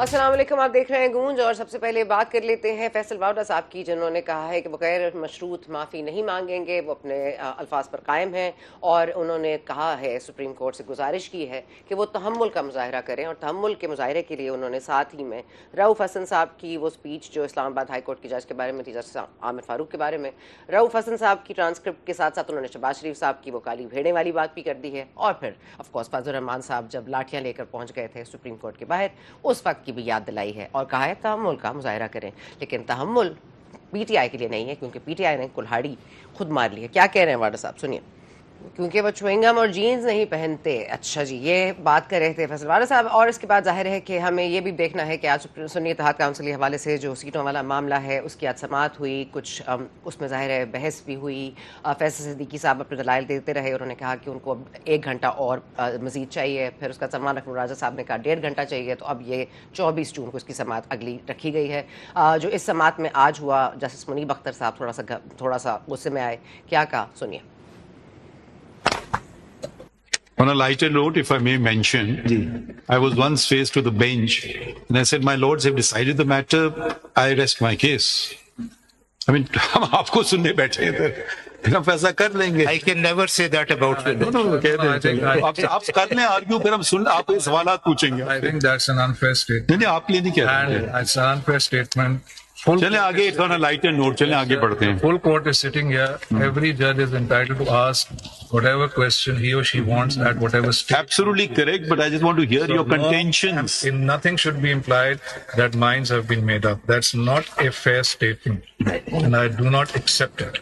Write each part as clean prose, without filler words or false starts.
السلام علیکم، آپ دیکھ رہے ہیں گونج، اور سب سے پہلے بات کر لیتے ہیں فیصل واؤڈا صاحب کی، جنہوں نے کہا ہے کہ وہ غیر مشروط معافی نہیں مانگیں گے، وہ اپنے الفاظ پر قائم ہیں، اور انہوں نے کہا ہے، سپریم کورٹ سے گزارش کی ہے کہ وہ تحمل کا مظاہرہ کریں، اور تحمل کے مظاہرے کے لیے انہوں نے ساتھ ہی میں رؤوف حسن صاحب کی وہ سپیچ جو اسلام آباد ہائی کورٹ کی جج کے بارے میں تھی، جسٹس عامر فاروق کے بارے میں، رؤوف حسن صاحب کی ٹرانسکرپٹ کے ساتھ ساتھ انہوں نے شہباز شریف صاحب کی وہ کالی بھیڑیں والی بات بھی کر دی ہے، اور پھر آف کورس فضل الرحمان صاحب جب لاٹھیاں لے کر پہنچ گئے تھے سپریم کورٹ کے باہر، اس وقت کی بھی یاد دلائی ہے، اور کہا ہے تحمل کا مظاہرہ کریں، لیکن تحمل پی ٹی آئی کے لیے نہیں ہے، کیونکہ پی ٹی آئی نے کلہاڑی خود مار لی ہے۔ کیا کہہ رہے ہیں واڈا صاحب، سنیے۔ کیونکہ وہ چوئنگم اور جینز نہیں پہنتے۔ اچھا جی، یہ بات کر رہے تھے فیصل واڈا صاحب، اور اس کے بعد ظاہر ہے کہ ہمیں یہ بھی دیکھنا ہے کہ آج سنی اتحاد کونسل کے حوالے سے جو سیٹوں والا معاملہ ہے اس کی آج سماعت ہوئی، کچھ اس میں ظاہر ہے بحث بھی ہوئی۔ فیصل صدیقی صاحب اپنے دلائل دیتے رہے، انہوں نے کہا کہ ان کو اب 1 گھنٹہ اور مزید چاہیے، پھر اس کا سلمان اکمل راجہ صاحب نے کہا 1.5 گھنٹہ چاہیے، تو اب یہ 24 جون کو اس کی سماعت اگلی رکھی گئی ہے۔ جو اس سماعت میں آج ہوا، جسٹس منیب اختر صاحب تھوڑا سا غصے میں آئے، کیا کہا، سنیے۔ On a lighter note, if I may mention, I was once faced with a bench and I said, my lords have decided the matter, I rest my case. I mean, ہم آپ کو سننے بیٹھے ہیں پھر ہم فیصلہ کر لیں گے۔ I can never say that about you. آپ کر لیں آرگیو، پھر ہم آپ یہ سوالات پوچھیں گے۔ I think that's an unfair statement. نہیں آپ لیے نہیں کہہ رہے And it's an unfair statement. چلیں آگے، on a lighter note چلیں آگے بڑھتے ہیں۔ Full court is sitting here. Every judge is entitled to ask whatever question he or she wants at whatever stage. Absolutely correct, but I just want to hear your contentions. Nothing should be implied that minds have been made up. That's not a fair statement, and I do not accept it.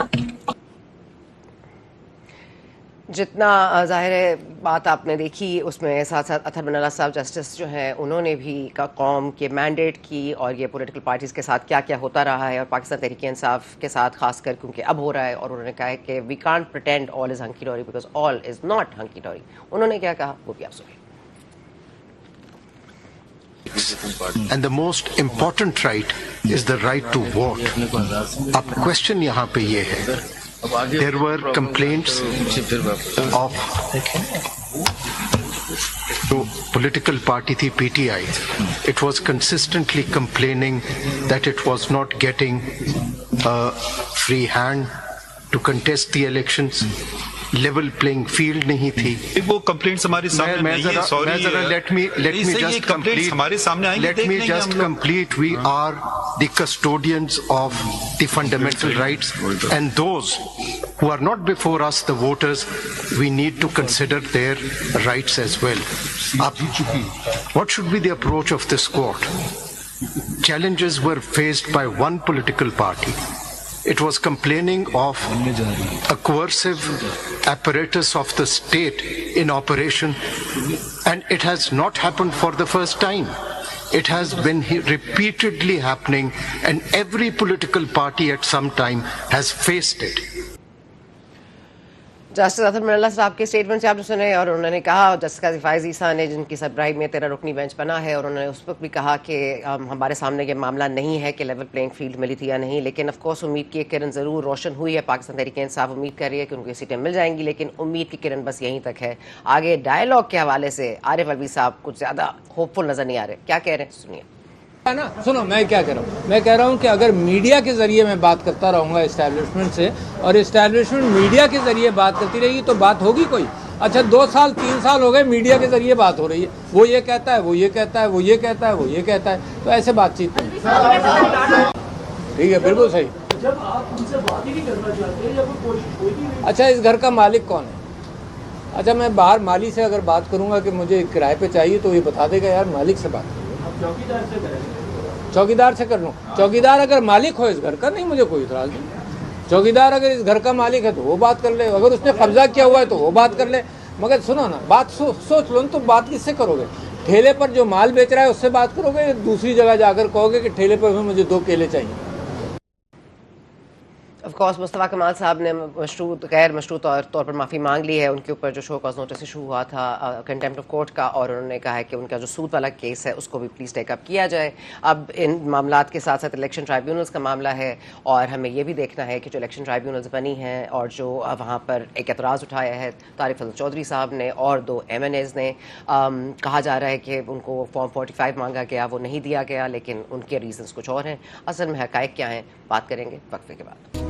جتنا ظاہر ہے بات آپ نے دیکھی، اس میں ساتھ ساتھ اطہر بن اللہ صاحب جسٹس جو ہیں انہوں نے بھی قوم کے مینڈیٹ کی، اور یہ پولیٹیکل پارٹیز کے ساتھ کیا کیا ہوتا رہا ہے، اور پاکستان تحریک انصاف کے ساتھ خاص کر کیونکہ اب ہو رہا ہے، اور انہوں نے کہا ہے کہ we can't pretend all is hunky dory because all is not hunky dory. انہوں نے کیا کہا وہ بھی آپ سنیں۔ And the most important right is the right to vote. اب question یہاں پہ یہ ہے، there were complaints of جو political party تھی P T I, it was consistently complaining that it was not getting a free hand to contest the elections. Level playing field نہیں تھی۔ وہ کمپلینٹس ہمارے سامنے نہیں ہے، sorry, let me just complete. ہمارے سامنے آئیں گے، Let me just complete. We are the custodians of the fundamental rights, and those who are not before us, the voters, we need to consider their rights as well. What should be the approach of this court? Challenges were faced by one political party. It was complaining of a coercive apparatus of the state in operation, and it has not happened for the first time. It has been repeatedly happening, and every political party at some time has faced it. Justice Athar Minallah صاحب کے statement سے آپ نے سنے، اور انہوں نے کہا، جسٹس قاضی فائز عیسیٰ نے جن کی سربراہی میں 13 رکنی بینچ بنا ہے، اور انہوں نے اس وقت بھی کہا کہ ہمارے سامنے یہ معاملہ نہیں ہے کہ لیول پلینگ فیلڈ ملی تھی یا نہیں، لیکن آف کورس امید کی ایک کرن ضرور روشن ہوئی ہے۔ پاکستان تحریک انصاف امید کر رہی ہے کہ ان کو یہ سیٹیں مل جائیں گی، لیکن امید کی کرن بس یہیں تک ہے۔ آگے ڈائلاگ کے حوالے سے عارف الوی صاحب کچھ زیادہ ہوپ فل نظر نہیں آ رہے، کیا کہہ رہے ہیں، سنیے۔ نا سنو، میں کیا کہہ رہا ہوں، میں کہہ رہا ہوں کہ اگر میڈیا کے ذریعے میں بات کرتا رہوں گا اسٹیبلشمنٹ سے، اور اسٹیبلشمنٹ میڈیا کے ذریعے بات کرتی رہے گی تو بات ہوگی کوئی؟ اچھا 2 سال 3 سال ہو گئے میڈیا کے ذریعے بات ہو رہی ہے، وہ یہ کہتا ہے، وہ یہ کہتا ہے، وہ یہ کہتا ہے، وہ یہ کہتا ہے، تو ایسے بات چیت نہیں۔ ٹھیک ہے، بالکل صحیح۔ جب آپ ان سے بات ہی نہیں کرنا چاہتے یا کوئی کوشش ہوئی نہیں۔ اچھا اس گھر کا مالک کون ہے؟ اچھا میں باہر مالی سے اگر بات کروں گا کہ مجھے کرائے پہ چاہیے تو یہ بتا دے گا یار مالک سے بات کرو۔ آپ چوکیدار سے کریں گے، چوکیدار سے کر لوں، چوکیدار اگر مالک ہو اس گھر کا، نہیں مجھے کوئی اعتراض نہیں، چوکیدار اگر اس گھر کا مالک ہے تو وہ بات کر لے، اگر اس نے قبضہ کیا ہوا ہے تو وہ بات کر لے، مگر سنو نا، بات سوچ لو تو بات کس سے کرو گے؟ ٹھیلے پر جو مال بیچ رہا ہے اس سے بات کرو گے، دوسری جگہ جا کر کہو گے کہ ٹھیلے پر مجھے 2 کیلے چاہیے؟ ऑफ कोर्स मुस्तफ़ा कमाल साहब ने गैर मशरूत तौर पर माफ़ी मांग ली है। उनके ऊपर जो शो कॉज नोटिस इशू हुआ था कंटेम्प्ट ऑफ कोर्ट का, और उन्होंने कहा है कि उनका जो सूद वाला केस है उसको भी प्लीज़ टेकअप किया जाए। अब इन मामलात के साथ साथ इलेक्शन ट्राइब्यूनल्स का मामला है, और हमें ये भी देखना है कि जो इलेक्शन ट्राइब्यूनल्स बनी हैं और जो वहाँ पर एक एतराज़ उठाया है तारिक फजल चौधरी साहब ने और 2 MNAs ने, कहा जा रहा है कि उनको फॉर्म 45 मांगा गया, वो नहीं दिया गया, लेकिन उनके रीजंस कुछ और हैं। असल में हक़ाइक़ क्या हैं, बात करेंगे वक्फे के बाद।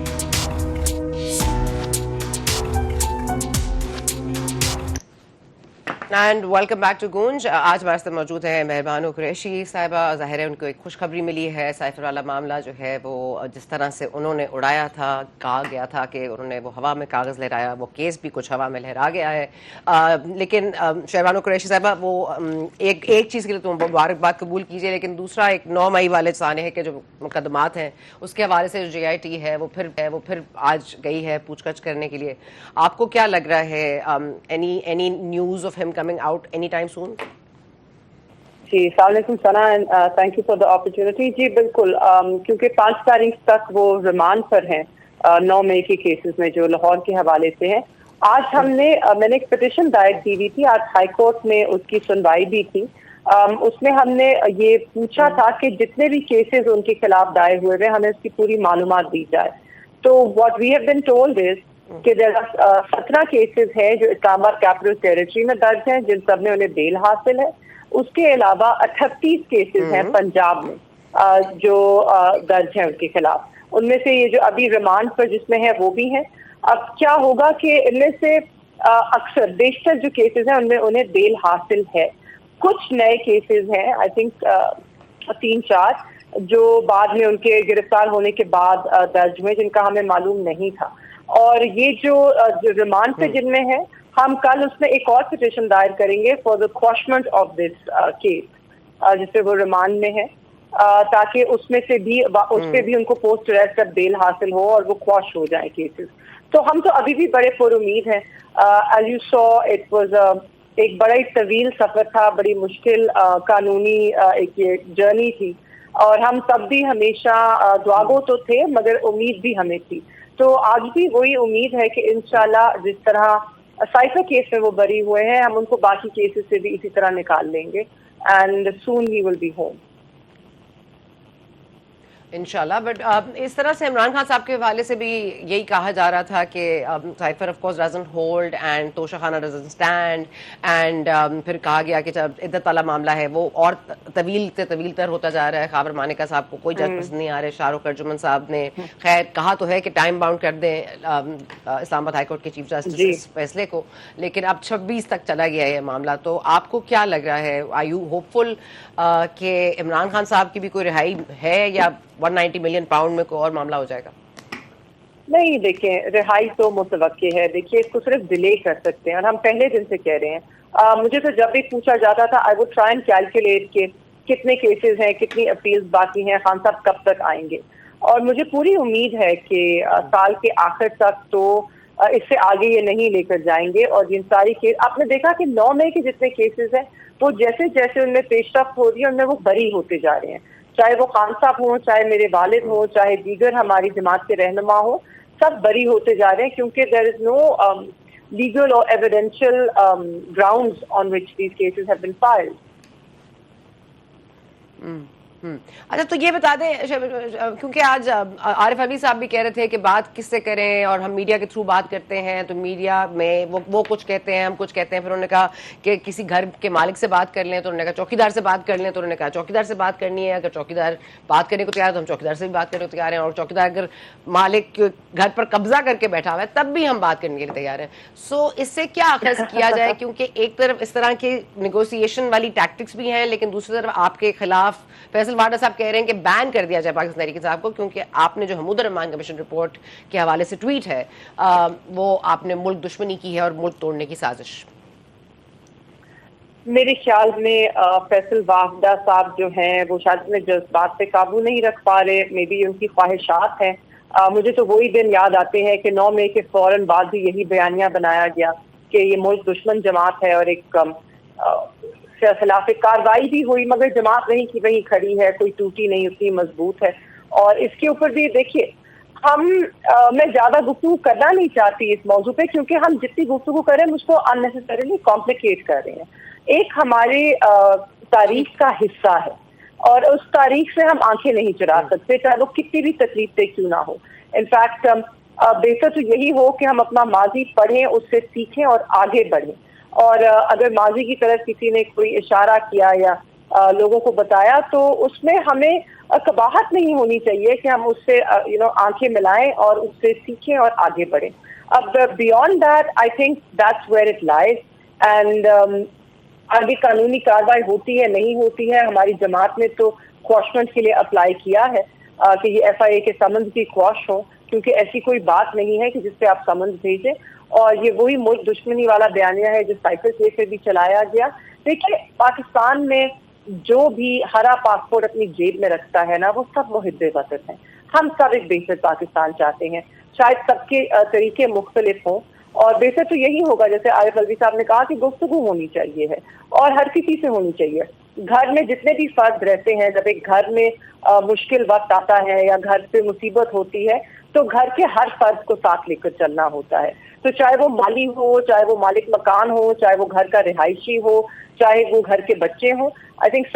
एंड वेलकम बैक टू गूंज। आज हमारे साथ मौजूद हैं मेहरबानो कुरैशी साहिबा। ज़ाहिर है उनको एक खुशखबरी मिली है। साइफर वाला मामला जो है वो जिस तरह से उन्होंने उड़ाया था, कहा गया था कि उन्होंने वो हवा में कागज़ लहराया, वो केस भी कुछ हवा में लहरा गया है। लेकिन मेहरबानो कुरैशी साहिबा, वो एक चीज़ के लिए तो मुबारकबाद कबूल कीजिए, लेकिन दूसरा एक 9 मई वाले सानहे के जो मुकदमात हैं उसके हवाले से जो JIT है वो फिर आज गई है पूछताछ करने के लिए। आपको क्या लग रहा है, any news of him coming out anytime soon? जी, अस्सलाम वालेकुम Sana, and thank you for the opportunity. जी बिल्कुल, क्योंकि 5 तारीख तक वो रिमांड पर हैं 9 मई के केसेस में जो लाहौर के हवाले से हैं। आज मैंने एक पिटिशन दायर की हुई थी, आज हाई कोर्ट में उसकी सुनवाई भी थी। उसमें हमने ये पूछा था कि जितने भी केसेस उनके खिलाफ दायर हुए हैं हमें उसकी पूरी मालूमात दी जाए। तो what we have been told is कि 17 केसेस हैं जो इस्लामाबाद कैपिटल टेरिटरी में दर्ज हैं, जिन सब में उन्हें बेल हासिल है। उसके अलावा 38 केसेस हैं पंजाब में जो दर्ज हैं उनके खिलाफ। उनमें से ये जो अभी रिमांड पर जिसमें है वो भी है। अब क्या होगा कि इनमें से अक्सर बेशतर जो केसेस हैं उनमें उन्हें बेल हासिल है। कुछ नए केसेस हैं, आई थिंक 3-4, जो बाद में उनके गिरफ्तार होने के बाद दर्ज हुए, जिनका हमें मालूम नहीं था। और ये जो रिमांड पे जिनमें है, हम कल उसमें एक और पिटिशन दायर करेंगे for the quashment of this case, जिससे वो रिमांड में है, ताकि उसमें से भी उनको पोस्ट अरेस्ट अब बेल हासिल हो और वो क्वॉश हो जाए केसेस। तो हम तो अभी भी बड़े पुरुमीद हैं। As you saw, it was एक बड़ा ही तवील सफर था, बड़ी मुश्किल कानूनी एक ये जर्नी थी, और हम तब भी हमेशा दुआगो तो थे मगर उम्मीद भी हमें थी। तो आज भी वही उम्मीद है कि इंशाल्लाह जिस तरह साइफर केस में वो बरी हुए हैं, हम उनको बाकी केसेस से भी इसी तरह निकाल लेंगे, and soon he will be home इंशाल्लाह। बट इस तरह से इमरान खान साहब के हवाले से भी यही कहा जा रहा था कि cipher of course doesn't hold and Toshakhana doesn't stand, and फिर कहा गया कि जब इद्दत वाला मामला है वो और तवील तर होता जा रहा है। खाबर मानिका साहब को कोई जज पसंद नहीं आ रहे। शाहरुख अर्जुमन साहब ने खैर कहा तो है कि टाइम बाउंड कर दें इस्लामाबाद हाई कोर्ट के चीफ जस्टिस इस फैसले को, लेकिन अब 26 तक चला गया ये मामला। तो आपको क्या लग रहा है, आर यू होपफुल कि इमरान खान साहब की भी कोई रिहाई है, या 190 मिलियन पाउंड में कोई और मामला हो जाएगा? नहीं, देखें, रिहाई तो मुतवक्की है। देखिए, इसको सिर्फ डिले कर सकते हैं, और हम पहले दिन से कह रहे हैं। मुझे तो जब भी पूछा जाता था, I would try and calculate के कितने केसेस हैं, कितनी अपील्स बाकी हैं, खान साहब कब तक आएंगे। और मुझे पूरी उम्मीद है कि साल के आखिर तक तो इससे आगे ये नहीं लेकर जाएंगे। और जिन सारी केस आपने देखा कि 9 मई के जितने केसेस हैं वो जैसे जैसे उनमें पेशरफ्त हो रही है उनमें वो बरी होते जा रहे हैं, चाहे वो खान साहब हो, चाहे मेरे वालिद हो, चाहे दीगर हमारी जमात के रहनुमा हो, सब बरी होते जा रहे हैं, क्योंकि देयर इज नो लीगल और evidential grounds on which these cases have been filed. अच्छा, तो ये बता दें, क्योंकि आज आरिफ अली साहब भी कह रहे थे कि बात किससे करें, और हम मीडिया के थ्रू बात करते हैं, तो मीडिया में वो कुछ कहते हैं, हम कुछ कहते हैं। फिर उन्होंने कहा कि किसी घर के मालिक से बात कर लें, तो उन्होंने कहा चौकीदार से बात कर लें, तो उन्होंने कहा चौकीदार से बात करनी है। अगर चौकीदार बात करने को तैयार है तो हम चौकीदार से भी बात करने को तैयार हैं, और चौकीदार अगर मालिक घर पर कब्जा करके बैठा हुआ है तब भी हम बात करने के लिए तैयार हैं। सो इससे क्या अखज़ किया जाए, क्योंकि एक तरफ इस तरह की निगोसिएशन वाली टैक्टिक्स भी हैं, लेकिन दूसरी तरफ आपके खिलाफ फैसल वाडा साहब कह रहे हैं कि बैन कर दिया जाए पाकिस्तान तहरीक साहब को, क्योंकि आपने जो हमूद रहमान कमीशन रिपोर्ट के हवाले से ट्वीट है वो आपने मुल्क दुश्मनी की है और मुल्क तोड़ने की साजिश। मेरे ख्याल में फैसल वाहदा साहब जो हैं वो शायद अपने जज्बात पे काबू नहीं रख पा रहे, मे बी उनकी ख्वाहिशात हैं। मुझे तो वही दिन याद आते हैं कि 9 मई के फौरन बाद भी यही बयानिया बनाया गया कि ये मुल्क दुश्मन जमात है, और एक खिलाफ कार्रवाई भी हुई, मगर जमात वहीं की वहीं खड़ी है, कोई टूटी नहीं, उतनी मजबूत है। और इसके ऊपर भी देखिए, मैं ज्यादा गुफ्तगू करना नहीं चाहती इस मौजू पे, क्योंकि हम जितनी गुफ्तगू करें उसको अननेसेसरीली कॉम्प्लिकेट कर रहे हैं। एक हमारी तारीख का हिस्सा है और उस तारीख से हम आंखें नहीं चुरा सकते, चाहे वो कितनी भी तकलीफ दे क्यों ना हो। इनफैक्ट बेहतर तो यही हो कि हम अपना माजी पढ़ें, उससे सीखें और आगे बढ़ें। और अगर माजी की तरफ किसी ने कोई इशारा किया या लोगों को बताया तो उसमें हमें कबाहत नहीं होनी चाहिए कि हम उससे आंखें मिलाएं और उससे सीखें और आगे बढ़ें। अब beyond that I think that's where it lies. And आगे कानूनी कार्रवाई होती है नहीं होती है, हमारी जमात ने तो क्वॉशमेंट के लिए अप्लाई किया है कि ये FIA के समन्स भी क्वॉश हो, क्योंकि ऐसी कोई बात नहीं है कि जिसपे आप समन्स भेजें। और ये वही मुल्क दुश्मनी वाला बयानिया है जो साइप्रस लेकर भी चलाया गया। देखिए, पाकिस्तान में जो भी हरा पासपोर्ट अपनी जेब में रखता है ना, वो सब मुहिब्बे वतन है। हम सब एक बेहतर पाकिस्तान चाहते हैं, शायद सबके तरीके मुख्तलिफ हों, और बेहतर तो यही होगा, जैसे आरिफ अलवी साहब ने कहा, कि गुफ्तगू होनी चाहिए है और हर किसी से होनी चाहिए। घर में जितने भी फर्द रहते हैं, जब एक घर में मुश्किल वक्त आता है या घर पे मुसीबत होती है तो घर के हर फर्द को साथ लेकर चलना होता है। तो चाहे वो माली हो, चाहे वो मालिक मकान हो, चाहे वो घर का रिहायशी हो, चाहे वो घर के बच्चे हों, आई थिंक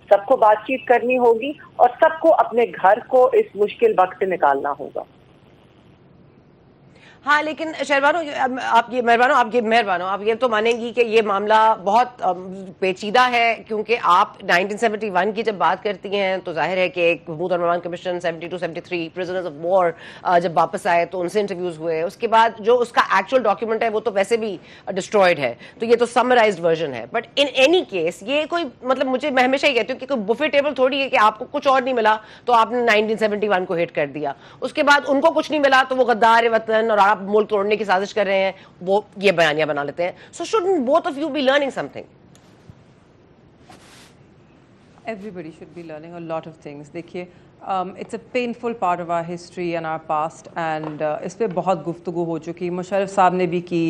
सबको बातचीत करनी होगी और सबको अपने घर को इस मुश्किल वक्त से निकालना होगा। हाँ, लेकिन शहरबानो आप ये तो मानेंगी कि ये मामला बहुत पेचीदा है, क्योंकि आप 1971 की जब बात करती हैं तो जाहिर है कि एक महमूद अरमान कमीशन 72-73 प्रिजनर्स ऑफ वॉर जब वापस आए तो उनसे इंटरव्यूज हुए। उसके बाद जो उसका एक्चुअल डॉक्यूमेंट है वो तो वैसे भी डिस्ट्रॉयड है, तो ये तो समराइज्ड वर्जन है। बट इन एनी केस ये कोई मतलब, मुझे मैं हमेशा ही कहती हूँ कि कोई बुफे टेबल थोड़ी है कि आपको कुछ और नहीं मिला तो आपने 1971 को हिट कर दिया, उसके बाद उनको कुछ नहीं मिला तो वो गद्दार वतन और आप मुल्क तोड़ने की साजिश कर रहे हैं, वो ये बयानियां बना लेते हैं। So shouldn't both of you be learning something? Everybody should be learning a lot of things. देखिए, it's a painful part of our history and our past, and इस पे बहुत गुफ्तगू हो चुकी। मुशर्रफ साहब ने भी की,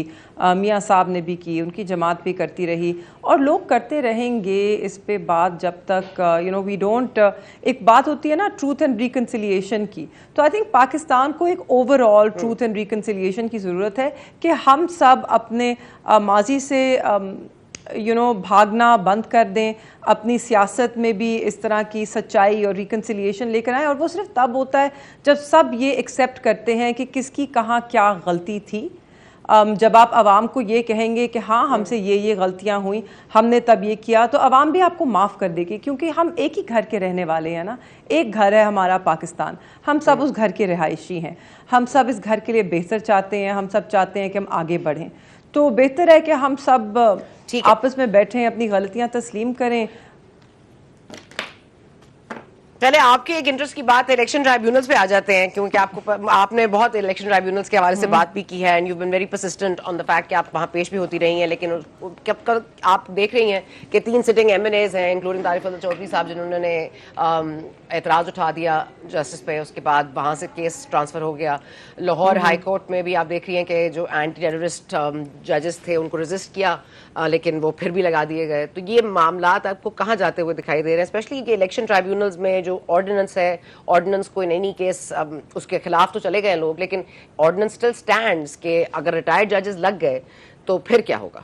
मियाँ साहब ने भी की, उनकी जमात भी करती रही और लोग करते रहेंगे इस पे बात जब तक वी डोंट। एक बात होती है ना ट्रूथ एंड रिकन्सिलिएशन की, तो आई थिंक पाकिस्तान को एक ओवरऑल ट्रूथ एंड रिकन्सिलिएशन की ज़रूरत है कि हम सब अपने माजी से भागना बंद कर दें, अपनी सियासत में भी इस तरह की सच्चाई और रिकन्सिलिएशन लेकर आएँ। और वो सिर्फ तब होता है जब सब ये एक्सेप्ट करते हैं कि किसकी कहाँ क्या गलती थी। जब आप आवाम को ये कहेंगे कि हाँ हमसे ये गलतियाँ हुई, हमने तब ये किया, तो आवाम भी आपको माफ़ कर देगी, क्योंकि हम एक ही घर के रहने वाले हैं ना। एक घर है हमारा पाकिस्तान, हम सब उस घर के रिहायशी हैं, हम सब इस घर के लिए बेहतर चाहते हैं, हम सब चाहते हैं कि हम आगे बढ़ें। तो बेहतर है कि हम सब आपस में बैठें, अपनी गलतियां तस्लीम करें। चले, आपके एक इंटरेस्ट की बात इलेक्शन ट्राइब्यूनल्स पे आ जाते हैं, क्योंकि आपने बहुत इलेक्शन ट्राइब्यूनल्स के हवाले से बात भी की है and you been very persistent on the fact कि आप वहाँ पेश भी होती रही हैं। लेकिन कब आप देख रही हैं कि 3 सिटिंग MNAs हैं, इंक्लूडिंग तारिक फजल चौधरी साहब, जिन्होंने एतराज़ उठा दिया जस्टिस पे, उसके बाद वहाँ से केस ट्रांसफ़र हो गया। लाहौर हाई कोर्ट में भी आप देख रही हैं कि जो एंटी टेररिस्ट जजेस थे उनको रजिस्ट किया, लेकिन वो फिर भी लगा दिए गए। तो ये मामलात आपको कहाँ जाते हुए दिखाई दे रहे हैं, स्पेशली कि इलेक्शन ट्राइब्यूनल्स में जो ऑर्डिनेंस है, ऑर्डिनेंस कोई नई केस उसके खिलाफ तो चले गए लोग, लेकिन ऑर्डिनेंस स्टिल स्टैंड्स कि अगर रिटायर्ड जजेस लग गए तो फिर क्या होगा?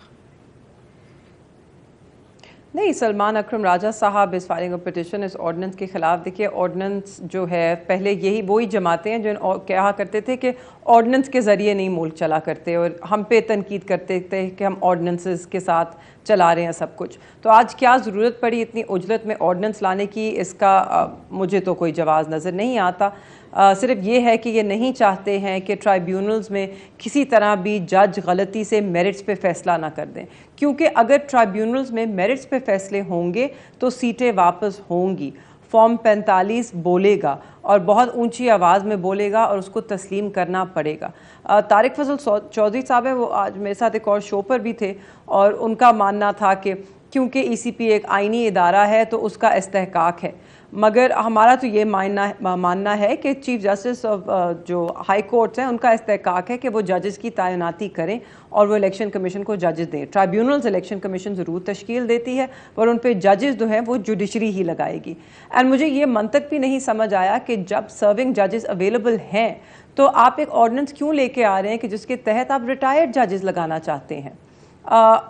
नहीं, सलमान अकरम राजा साहब इस फाइलिंग ऑफ पिटिशन इस ऑर्डिनेंस के ख़िलाफ़। देखिए, ऑर्डिनेंस जो है पहले वही जमाते हैं जो कहा करते थे कि ऑर्डिनेंस के ज़रिए नहीं मुल्क चला करते, और हम पे तनकीद करते थे कि हम ऑर्डिनेंसेस के साथ चला रहे हैं सब कुछ। तो आज क्या ज़रूरत पड़ी इतनी उजलत में ऑर्डिनेंस लाने की, इसका मुझे तो कोई जवाब नज़र नहीं आता। सिर्फ ये है कि ये नहीं चाहते हैं कि ट्राइब्यूनल्स में किसी तरह भी जज गलती से मेरिट्स पे फ़ैसला ना कर दें, क्योंकि अगर ट्राइब्यूनल्स में मेरिट्स पे फ़ैसले होंगे तो सीटें वापस होंगी। फॉर्म 45 बोलेगा और बहुत ऊंची आवाज़ में बोलेगा और उसको तस्लीम करना पड़ेगा। तारिक फजल चौधरी साहब है, वो आज मेरे साथ एक और शो पर भी थे और उनका मानना था कि کیونکہ ECP ایک آئینی ادارہ ہے تو اس کا استحقاق ہے. مگر ہمارا تو یہ ماننا ہے کہ چیف جسٹس آف جو ہائی کورٹس ہیں ان کا استحقاق ہے کہ وہ ججز کی تعیناتی کریں اور وہ الیکشن کمیشن کو ججز دیں. ٹرائیبیونلز الیکشن کمیشن ضرور تشکیل دیتی ہے پر ان پہ ججز جو ہیں وہ جوڈیشری ہی لگائے گی. اینڈ مجھے یہ منطق بھی نہیں سمجھ آیا کہ جب سرونگ ججز اویلیبل ہیں تو آپ ایک آرڈیننس کیوں لے کے آ رہے ہیں کہ جس کے تحت آپ ریٹائرڈ ججز لگانا چاہتے ہیں.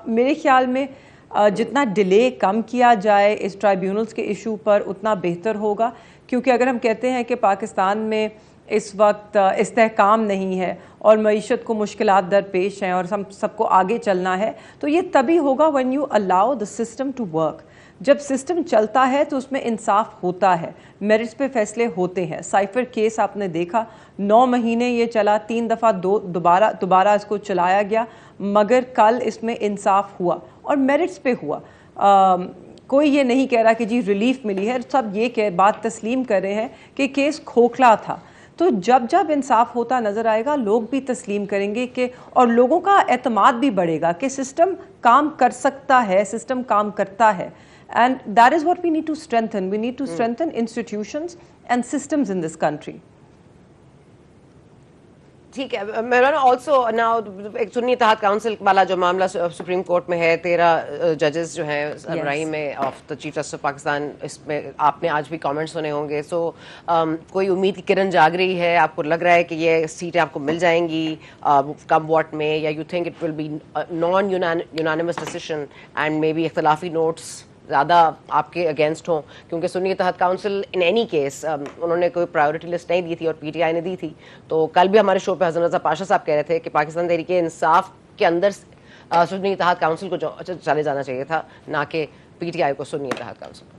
میرے خیال میں جتنا ڈیلے کم کیا جائے اس ٹرائیبیونلز کے ایشو پر اتنا بہتر ہوگا, کیونکہ اگر ہم کہتے ہیں کہ پاکستان میں اس وقت استحکام نہیں ہے اور معیشت کو مشکلات درپیش ہیں اور ہم سب کو آگے چلنا ہے, تو یہ تبھی ہوگا when you allow the system to work. جب سسٹم چلتا ہے تو اس میں انصاف ہوتا ہے, میرٹس پہ فیصلے ہوتے ہیں. سائفر کیس آپ نے دیکھا 9 مہینے یہ چلا, 3 دفعہ دوبارہ اس کو چلایا گیا, مگر کل اس میں انصاف ہوا اور میرٹس پہ ہوا. کوئی یہ نہیں کہہ رہا کہ جی ریلیف ملی ہے, سب یہ بات تسلیم کر رہے ہیں کہ کیس کھوکھلا تھا. تو جب انصاف ہوتا نظر آئے گا لوگ بھی تسلیم کریں گے کہ, اور لوگوں کا اعتماد بھی بڑھے گا کہ سسٹم کام کر سکتا ہے, سسٹم کام کرتا ہے. And that is what we need to strengthen. We need to strengthen institutions and systems in this country. ٹھیک ہے مولانا. آلسو ناؤ ایک سنی اتحاد کاؤنسل والا جو معاملہ سپریم کورٹ میں ہے, 13 ججز جو ہیں ابراہیم میں of the chief justice of Pakistan, اس میں آپ نے آج بھی کامنٹ سنے ہوں گے. سو کوئی امید کی کرن جاگ رہی ہے؟ آپ کو لگ رہا ہے کہ یہ سیٹیں آپ کو مل جائیں گی کم واٹ میں, یا you think it will be non unanimous decision and may be اختلافی نوٹس زیادہ آپ کے اگینسٹ ہوں؟ کیونکہ سنی اتحاد کاؤنسل ان اینی کیس انہوں نے کوئی پرائیورٹی لسٹ نہیں دی تھی اور PTI نے دی تھی. تو کل بھی ہمارے شو پہ حسن رضا پاشا صاحب کہہ رہے تھے کہ پاکستان تحریک انصاف کے اندر سنی اتحاد کاؤنسل کو چلے جانا چاہیے تھا, نہ کہ PTI کو سنی اتحاد کاؤنسل کو.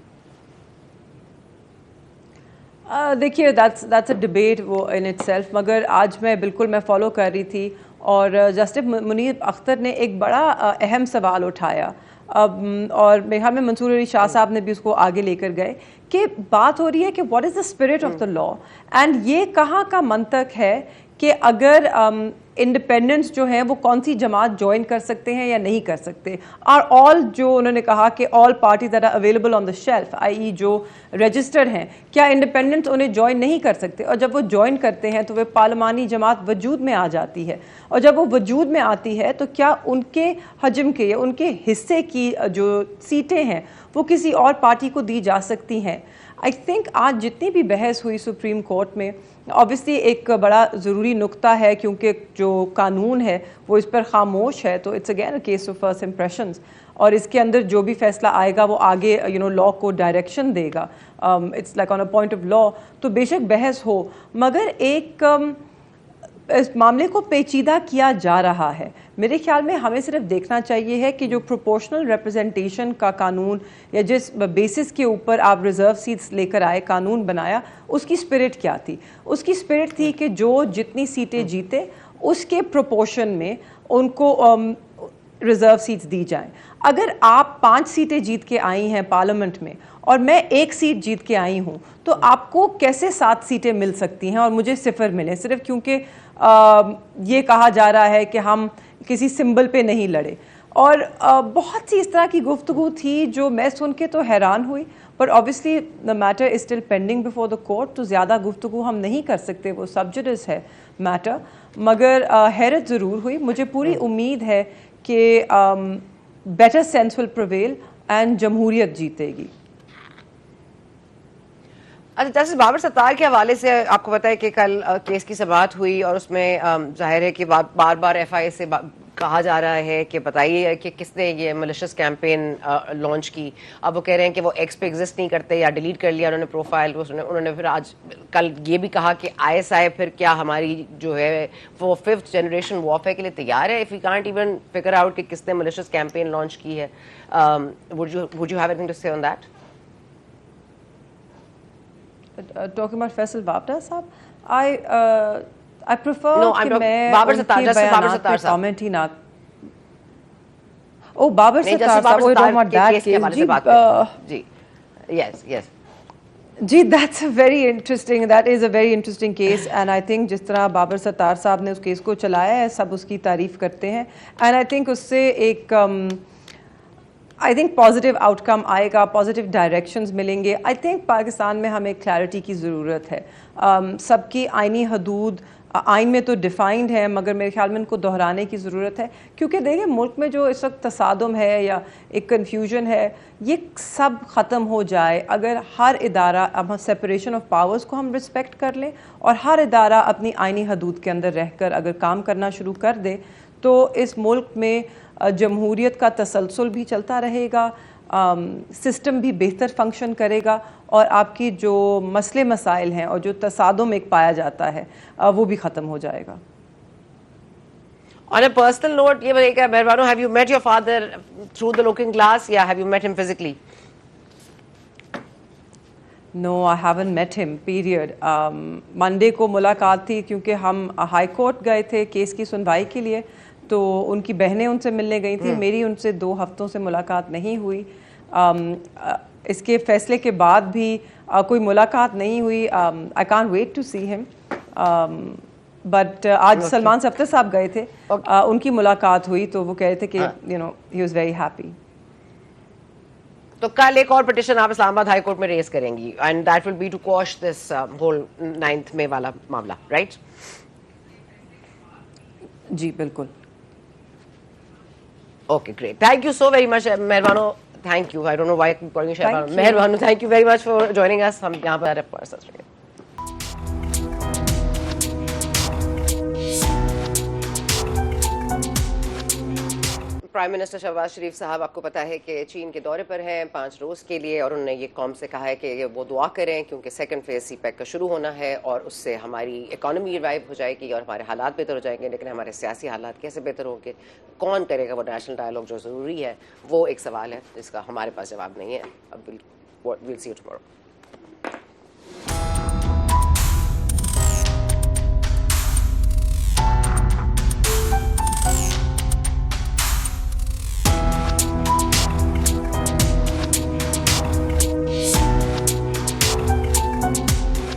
دیکھیے that's a debate وہ in itself, مگر آج میں فالو کر رہی تھی اور جسٹس منیر اختر نے ایک بڑا اہم سوال اٹھایا, اور میرے خیال میں منصور علی شاہ صاحب نے بھی اس کو آگے لے کر گئے, کہ بات ہو رہی ہے کہ what is the spirit of the law, and یہ کہاں کا منطق ہے کہ اگر انڈیپینڈنٹس جو ہیں وہ کون سی جماعت جوائن کر سکتے ہیں یا نہیں کر سکتے. اور آل جو انہوں نے کہا کہ all parties that are available on the shelf, آئی جو رجسٹرڈ ہیں, کیا انڈیپینڈنٹس انہیں جوائن نہیں کر سکتے؟ اور جب وہ جوائن کرتے ہیں تو وہ پارلیمانی جماعت وجود میں آ جاتی ہے, اور جب وہ وجود میں آتی ہے تو کیا ان کے حجم کے یا ان کے حصے کی جو سیٹیں ہیں وہ کسی اور پارٹی کو دی جا سکتی ہیں؟ آئی تھنک آج جتنی بھی بحث ہوئی سپریم کورٹ میں, obviously ایک بڑا ضروری نقطہ ہے کیونکہ جو قانون ہے وہ اس پر خاموش ہے, تو it's again a case of first impressions, اور اس کے اندر جو بھی فیصلہ آئے گا وہ آگے لا کو ڈائریکشن دے گا. It's like on a point of law, تو بے شک بحث ہو, مگر ایک اس معاملے کو پیچیدہ کیا جا رہا ہے. میرے خیال میں ہمیں صرف دیکھنا چاہیے ہے کہ جو پروپورشنل ریپرزنٹیشن کا قانون یا جس بیسس کے اوپر آپ ریزرو سیٹس لے کر آئے, قانون بنایا, اس کی اسپرٹ کیا تھی؟ اس کی اسپرٹ تھی کہ جو جتنی سیٹیں جیتے اس کے پروپورشن میں ان کو ریزرو سیٹس دی جائیں. اگر آپ 5 سیٹیں جیت کے آئی ہیں پارلیمنٹ میں اور میں 1 سیٹ جیت کے آئی ہوں, تو آپ کو کیسے 7 سیٹیں مل سکتی ہیں اور مجھے 0 ملیں, صرف کیونکہ یہ کہا جا رہا ہے کہ ہم کسی سمبل پہ نہیں لڑے؟ اور بہت سی اس طرح کی گفتگو تھی جو میں سن کے تو حیران ہوئی, پر obviously the matter is still pending before the court, تو زیادہ گفتگو ہم نہیں کر سکتے, وہ سب جوڈس ہے میٹر. مگر حیرت ضرور ہوئی. مجھے پوری امید ہے کہ better sense will prevail and جمہوریت جیتے گی. اچھا, جسٹس بابر ستار کے حوالے سے آپ کو پتہ ہے کہ کل کیس کی سماعت ہوئی اور اس میں ظاہر ہے کہ بار بار FIA سے کہا جا رہا ہے کہ بتائیے کہ کس نے یہ ملیشس کیمپین لانچ کی. اب وہ کہہ رہے ہیں کہ وہ ایکس پہ ایگزسٹ نہیں کرتے یا ڈیلیٹ کر لیا انہوں نے پروفائل. انہوں نے پھر آج کل یہ بھی کہا کہ ISI پھر کیا ہماری جو ہے وہ 5th جنریشن وارفیئر کے لیے تیار ہے if we can't even figure out کہ کس نے ملیشس کیمپین لانچ کی ہے. would you have anything to say on that? Talking about Faisal Wavda صاحب, I prefer کہ میں بابر ستار, جسٹس بابر ستار صاحب کامنٹ ہی نہ. او بابر ستار صاحب, وہ ڈوما ڈیٹ کے حوالے سے بات جی. یس یس جی, that's a very interesting, that is a very interesting case, and I think جس طرح بابر ستار صاحب نے اس کیس کو چلایا ہے سب اس کی تعریف کرتے ہیں, and I think اس سے ایک आई थिंक पॉजिटिव आउटकम आएगा, पॉजिटिव डायरेक्शंस मिलेंगे. आई थिंक पाकिस्तान में हमें क्लैरिटी की ज़रूरत है. सबकी आइनी हदूद आइन में तो डिफाइंड है, मगर मेरे ख्याल में इनको दोहराने की ज़रूरत है, क्योंकि देखिए मुल्क में जो इस वक्त तसादुम है या एक कन्फ्यूजन है, ये सब ख़त्म हो जाए अगर हर इदारा, अब सेपरेशन ऑफ पावर्स को हम रिस्पेक्ट कर लें और हर इदारा अपनी आइनी हदूद के अंदर रहकर अगर काम करना शुरू कर दे, तो इस मुल्क में जमहूरियत का तसलसल भी चलता रहेगा, सिस्टम भी बेहतर फंक्शन करेगा और आपकी जो मसले मसाइल हैं और जो तसादुम एक पाया जाता है वो भी ख़त्म हो जाएगा. On a personal note, ये बताइएगा मेहरबानो, have you met your father through the looking glass या have you met him physically? No, I haven't met him, period. Monday को मुलाकात थी क्योंकि हम हाई कोर्ट गए थे केस की सुनवाई के लिए, तो उनकी बहनें उनसे मिलने गई थी. मेरी उनसे 2 हफ्तों से मुलाकात नहीं हुई. इसके फैसले के बाद भी कोई मुलाकात नहीं हुई. I can't wait to see him. But आज सलमान सफ्तर साहब गए थे, उनकी मुलाकात हुई, तो वो कह रहे थे कि you know he was very happy. तो कल एक और पिटिशन आप इस्लामाबाद हाई कोर्ट में रेज करेंगी, and that will be to quash this whole 9th मई वाला मामला, राइट? जी बिल्कुल. Okay, great. Thank you so very much, Mehrwano. Thank you. I don't know why I keep calling you Shehbano. Thank you. Mehrwano, thank you very much for joining us. हम यहाँ पर prime minister Shahbaz शरीफ साहब, आपको पता है कि चीन के दौरे पर हैं 5 रोज़ के लिए, और उन्होंने ये कौम से कहा है कि वो दुआ करें क्योंकि सेकंड फेज़ CPEC का शुरू होना है और उससे हमारी इकॉनमी रिवाइव हो जाएगी और हमारे हालात बेहतर हो जाएंगे. लेकिन हमारे सियासी हालात कैसे बेहतर होंगे, कौन करेगा वो नेशनल डायलॉग जो ज़रूरी है, वो एक सवाल है जिसका हमारे पास जवाब नहीं है. अब विल सी यू टुमारो.